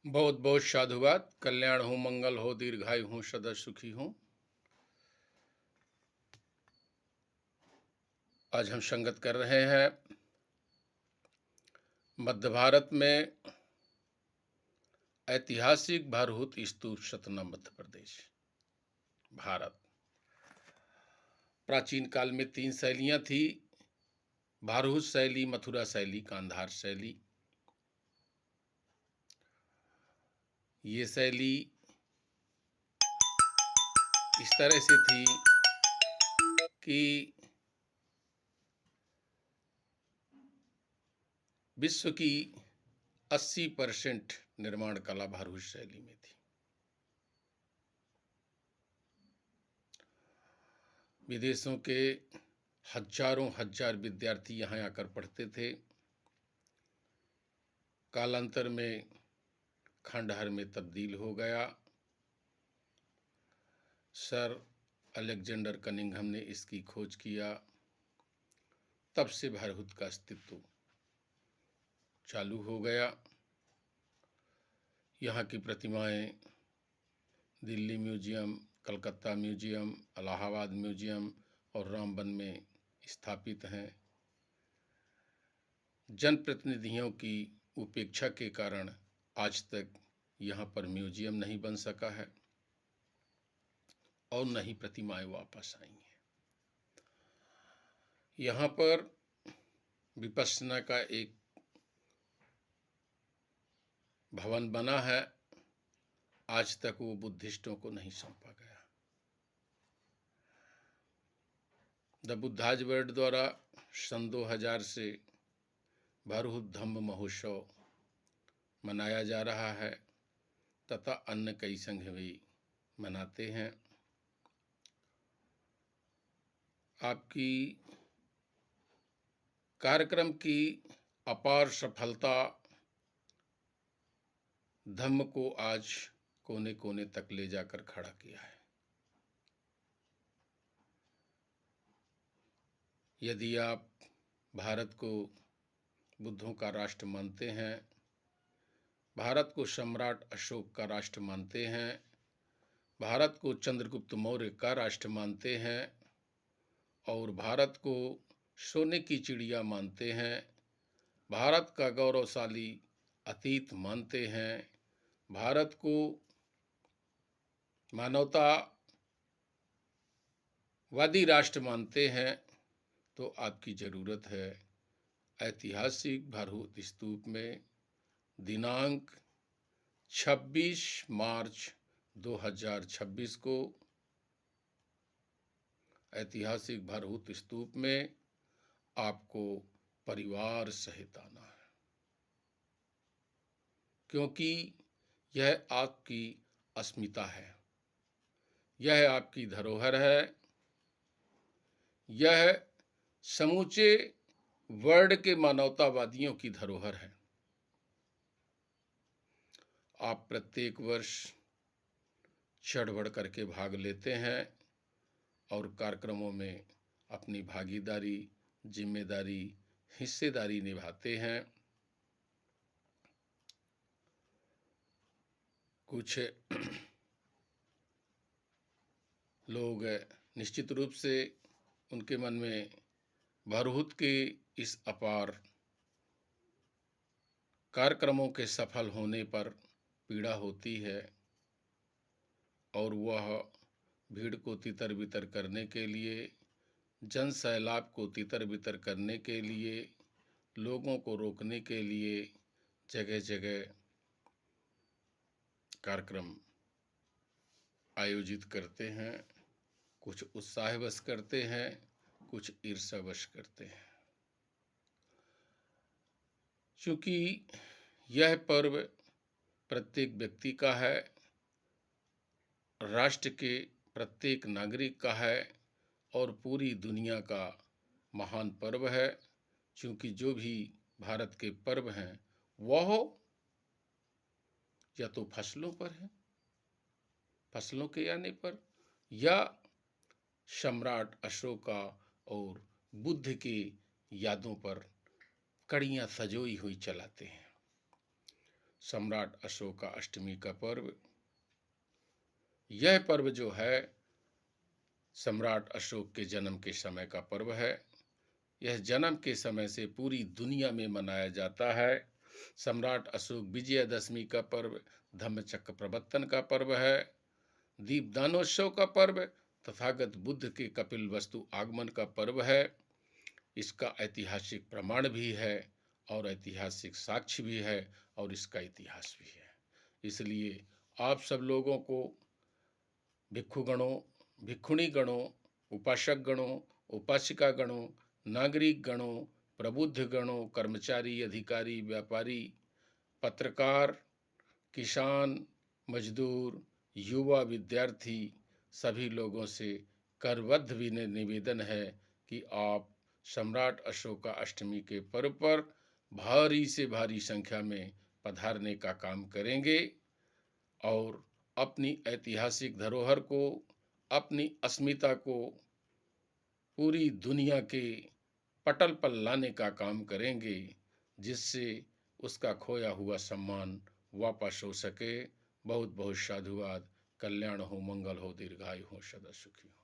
बहुत बहुत साधुवाद। कल्याण हो, मंगल हो, दीर्घायु हो, सदा सुखी हो। आज हम संगत कर रहे हैं मध्य भारत में ऐतिहासिक भारहूत स्तूप सतना, मध्य प्रदेश, भारत। प्राचीन काल में 3 शैलियां थी: भारहूत शैली, मथुरा शैली, गांधार शैली। ये शैली इस तरह से थी कि विश्व की 80% निर्माण कला भारहूत शैली में थी। विदेशों के हजारों हजार विद्यार्थी यहाँ आकर पढ़ते थे। कालांतर में खंडहर में तब्दील हो गया। सर अलेक्जेंडर कनिंघम ने इसकी खोज किया। तब से भारहूत का अस्तित्व चालू हो गया। यहाँ की प्रतिमाएं Delhi museum, Calcutta museum, Allahabad museum और रामबन में स्थापित हैं। जनप्रतिनिधियों की उपेक्षा के कारण आज तक यहाँ पर म्यूजियम नहीं बन सका है और न ही प्रतिमाएं वापस आई हैं। यहाँ पर विपश्यना का एक भवन बना है। आज तक वो बुद्धिस्टों को नहीं सौंपा गया। द बुद्धाज वर्ल्ड द्वारा सन 2000 से भारहूत धम्म महोत्सव मनाया जा रहा है तथा अन्य कई संघ भी मनाते हैं। आपकी कार्यक्रम की अपार सफलता धम्म को आज कोने कोने तक ले जाकर खड़ा किया है। यदि आप भारत को बुद्धों का राष्ट्र मानते हैं, भारत को सम्राट अशोक का राष्ट्र मानते हैं, भारत को चंद्रगुप्त मौर्य का राष्ट्र मानते हैं और भारत को सोने की चिड़िया मानते हैं, भारत का गौरवशाली अतीत मानते हैं, भारत को मानवतावादी राष्ट्र मानते हैं, तो आपकी ज़रूरत है ऐतिहासिक भारहूत स्तूप में दिनांक 26 मार्च 2026 को ऐतिहासिक भारहूत स्तूप में आपको परिवार सहित आना है, क्योंकि यह आपकी अस्मिता है, यह आपकी धरोहर है, यह समूचे वर्ल्ड के मानवतावादियों की धरोहर है। आप प्रत्येक वर्ष चढ़ बढ़ करके भाग लेते हैं और कार्यक्रमों में अपनी भागीदारी, जिम्मेदारी, हिस्सेदारी निभाते हैं। कुछ लोग निश्चित रूप से उनके मन में भारहूत के इस अपार कार्यक्रमों के सफल होने पर पीड़ा होती है और वह भीड़ को तितर बितर करने के लिए, जन सैलाब को तितर बितर करने के लिए, लोगों को रोकने के लिए जगह जगह कार्यक्रम आयोजित करते हैं। कुछ उत्साहवश करते हैं, कुछ ईर्ष्यावश करते हैं। चूँकि यह पर्व प्रत्येक व्यक्ति का है, राष्ट्र के प्रत्येक नागरिक का है और पूरी दुनिया का महान पर्व है। क्योंकि जो भी भारत के पर्व हैं वह या तो फसलों पर है, फसलों के आने पर, या सम्राट अशोका और बुद्ध की यादों पर कड़ियाँ सजोई हुई चलाते हैं। सम्राट अशोक का अष्टमी का पर्व। यह पर्व जो है सम्राट अशोक के जन्म के समय का पर्व है। यह जन्म के समय से पूरी दुनिया में मनाया जाता है। सम्राट अशोक विजयदशमी का पर्व, धम्मचक्र प्रवर्तन का पर्व है, दीपदानोत्सव का पर्व, तथागत बुद्ध के कपिल वस्तु आगमन का पर्व है। इसका ऐतिहासिक प्रमाण भी है और ऐतिहासिक साक्ष्य भी है और इसका इतिहास भी है। इसलिए आप सब लोगों को, भिक्षुगणों, भिक्षुणी गणों, उपासक गणों, उपासिका गणों, नागरिक गणों, प्रबुद्ध गणों, कर्मचारी, अधिकारी, व्यापारी, पत्रकार, किसान, मजदूर, युवा, विद्यार्थी, सभी लोगों से करबद्ध विनय निवेदन है कि आप सम्राट अशोक का अष्टमी के पर्व पर भारी से भारी संख्या में पधारने का काम करेंगे और अपनी ऐतिहासिक धरोहर को, अपनी अस्मिता को पूरी दुनिया के पटल पर लाने का काम करेंगे, जिससे उसका खोया हुआ सम्मान वापस हो सके। बहुत बहुत साधुवाद। कल्याण हो, मंगल हो, दीर्घायु हो, सदा सुखी हो।